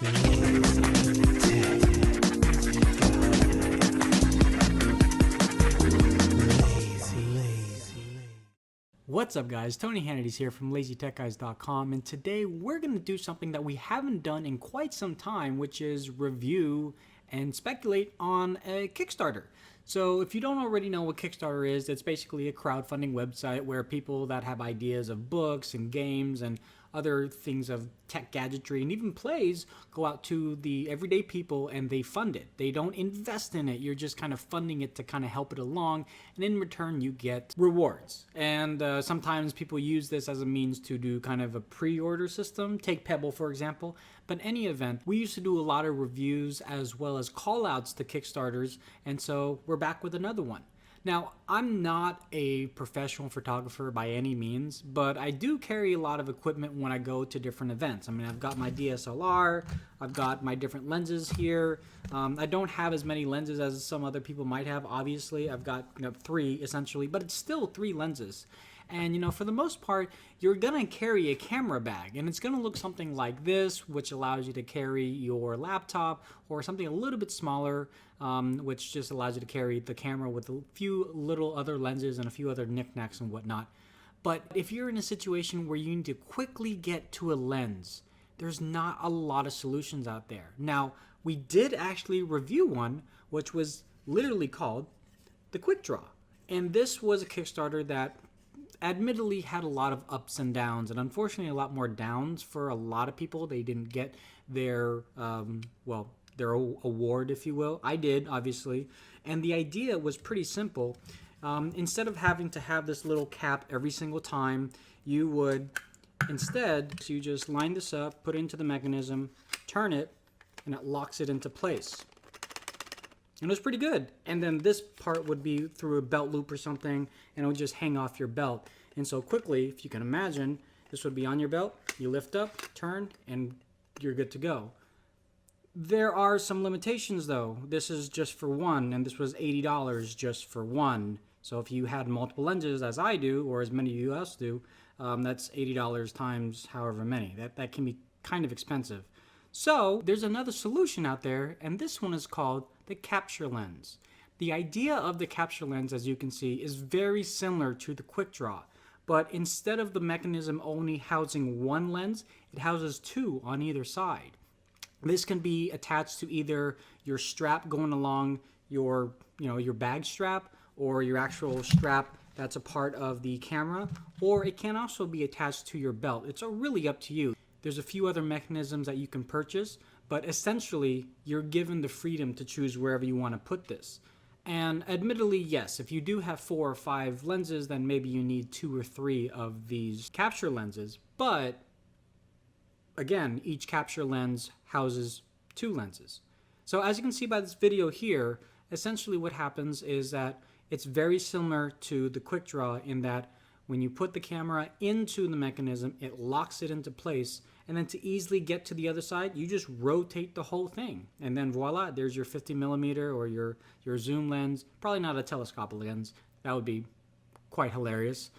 What's up guys, Tony Hannity's here from LazyTechGuys.com, and today we're going to do something that we haven't done in quite some time, which is review and speculate on a Kickstarter. So if you don't already know what Kickstarter is, it's basically a crowdfunding website where people that have ideas of books and games and other things of tech gadgetry and even plays go out to the everyday people and they fund it. They don't invest in it. You're just kind of funding it to kind of help it along, and in return you get rewards. And sometimes people use this as a means to do kind of a pre-order system. Take Pebble for example. But in any event, we used to do a lot of reviews as well as call outs to Kickstarters, and so we're back with another one. Now, I'm not a professional photographer by any means, but I do carry a lot of equipment when I go to different events. I mean, I've got my DSLR, I've got my different lenses here. I don't have as many lenses as some other people might have, obviously. I've got 3 essentially, but it's still 3 lenses. And for the most part, you're gonna carry a camera bag, and it's gonna look something like this, which allows you to carry your laptop, or something a little bit smaller, which just allows you to carry the camera with a few little other lenses and a few other knickknacks and whatnot. But if you're in a situation where you need to quickly get to a lens, there's not a lot of solutions out there. Now, we did actually review one, which was literally called the Quick Draw. And this was a Kickstarter that admittedly had a lot of ups and downs, and unfortunately a lot more downs for a lot of people. They didn't get their their award, if you will. I did, obviously, and the idea was pretty simple. Instead of having to have this little cap every single time, you would instead, so you just line this up, put it into the mechanism, turn it, and it locks it into place. And it was pretty good. And then this part would be through a belt loop or something, and it would just hang off your belt. And so quickly, if you can imagine, this would be on your belt, you lift up, turn, and you're good to go. There are some limitations though. This is just for one, and this was $80 just for one. So if you had multiple lenses, as I do, or as many of you else do, that's $80 times however many. That can be kind of expensive. So there's another solution out there, and this one is called the CaptureLENS. The idea of the CaptureLENS, as you can see, is very similar to the Quick Draw, but instead of the mechanism only housing one lens, it houses 2 on either side. This can be attached to either your strap going along your bag strap, or your actual strap that's a part of the camera, or it can also be attached to your belt. It's really up to you. There's a few other mechanisms that you can purchase, but essentially you're given the freedom to choose wherever you want to put this. And admittedly, yes, if you do have 4 or 5 lenses, then maybe you need 2 or 3 of these capture lenses. But again, each capture lens houses 2 lenses. So as you can see by this video here, essentially what happens is that it's very similar to the Quick Draw in that when you put the camera into the mechanism, it locks it into place, and then to easily get to the other side, you just rotate the whole thing, and then voila, there's your 50mm or your zoom lens. Probably not a telescopic lens. That would be quite hilarious.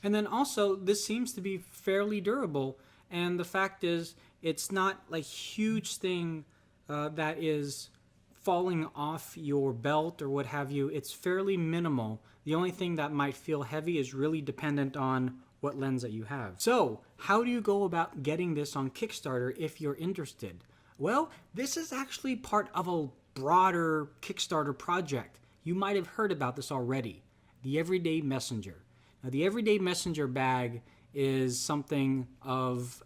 And then also, this seems to be fairly durable, and the fact is, it's not like huge thing that is falling off your belt or what have you. It's fairly minimal. The only thing that might feel heavy is really dependent on what lens that you have. So how do you go about getting this on Kickstarter if you're interested? Well, this is actually part of a broader Kickstarter project. You might have heard about this already, the Everyday Messenger. Now, the Everyday Messenger bag is something of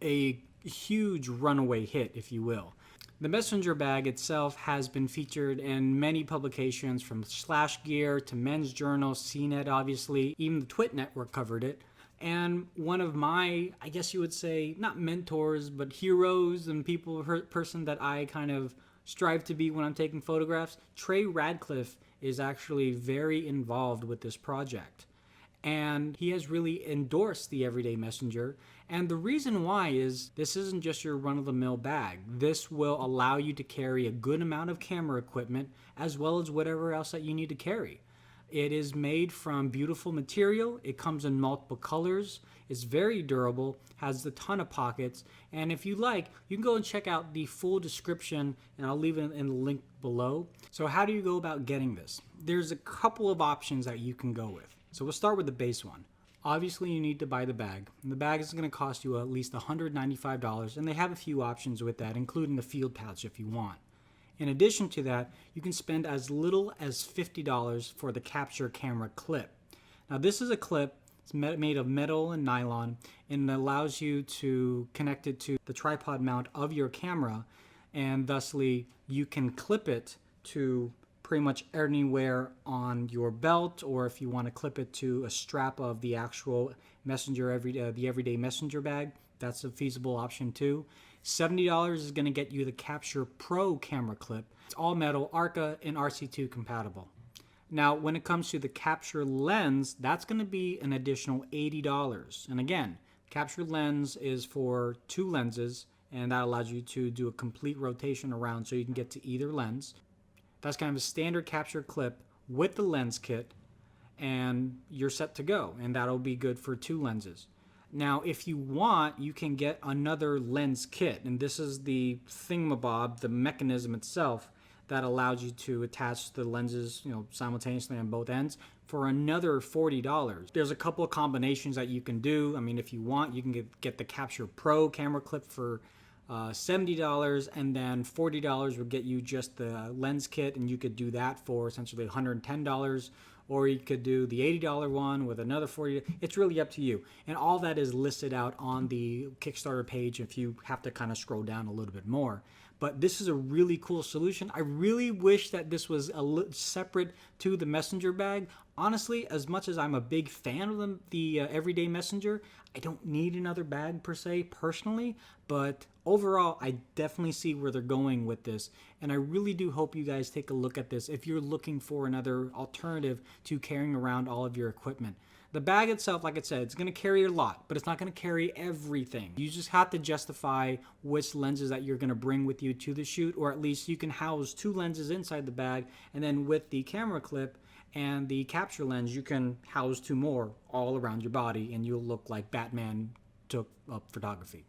a huge runaway hit, if you will. The Messenger bag itself has been featured in many publications, from Slash Gear to Men's Journal, CNET obviously, even the Twit Network covered it. And one of my, I guess you would say, not mentors, but heroes and person that I kind of strive to be when I'm taking photographs, Trey Radcliffe is actually very involved with this project. And he has really endorsed the Everyday Messenger. And the reason why is this isn't just your run-of-the-mill bag. This will allow you to carry a good amount of camera equipment as well as whatever else that you need to carry. It is made from beautiful material. It comes in multiple colors. It's very durable, has a ton of pockets. And if you like, you can go and check out the full description, and I'll leave it in the link below. So how do you go about getting this? There's a couple of options that you can go with. So we'll start with the base one. Obviously, you need to buy the bag. And the bag is going to cost you at least $195, and they have a few options with that, including the field pouch if you want. In addition to that, you can spend as little as $50 for the capture camera clip. Now, this is a clip. It's made of metal and nylon, and it allows you to connect it to the tripod mount of your camera, and thusly you can clip it to pretty much anywhere on your belt, or if you want to clip it to a strap of the actual messenger, the everyday messenger bag, that's a feasible option too. $70 is going to get you the Capture Pro camera clip. It's all metal, ARCA and RC2 compatible. Now, when it comes to the Capture Lens, that's going to be an additional $80. And again, Capture Lens is for 2 lenses, and that allows you to do a complete rotation around so you can get to either lens. That's kind of a standard capture clip with the lens kit, and you're set to go, and that'll be good for 2 lenses. Now, if you want, you can get another lens kit, and this is the thingamabob, the mechanism itself, that allows you to attach the lenses, simultaneously on both ends for another $40. There's a couple of combinations that you can do. I mean, if you want, you can get the Capture Pro camera clip for $70, and then $40 will get you just the lens kit, and you could do that for essentially $110. Or you could do the $80 one with another $40. It's really up to you. And all that is listed out on the Kickstarter page if you have to kind of scroll down a little bit more. But this is a really cool solution. I really wish that this was separate to the messenger bag. Honestly, as much as I'm a big fan of the everyday messenger, I don't need another bag per se personally, but overall I definitely see where they're going with this, and I really do hope you guys take a look at this if you're looking for another alternative to carrying around all of your equipment. The bag itself, like I said, it's going to carry a lot, but it's not going to carry everything. You just have to justify which lenses that you're going to bring with you to the shoot, or at least you can house 2 lenses inside the bag, and then with the camera clip and the capture lens, you can house 2 more all around your body, and you'll look like Batman took up photography.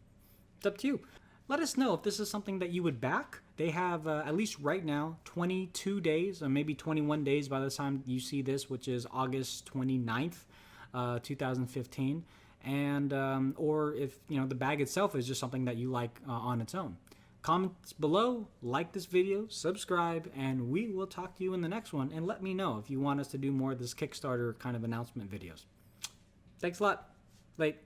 It's up to you. Let us know if this is something that you would back. They have, at least right now, 22 days, or maybe 21 days by the time you see this, which is August 29th, 2015. And, or if, the bag itself is just something that you like on its own. Comments below, like this video, subscribe, and we will talk to you in the next one. And let me know if you want us to do more of this Kickstarter kind of announcement videos. Thanks a lot. Late.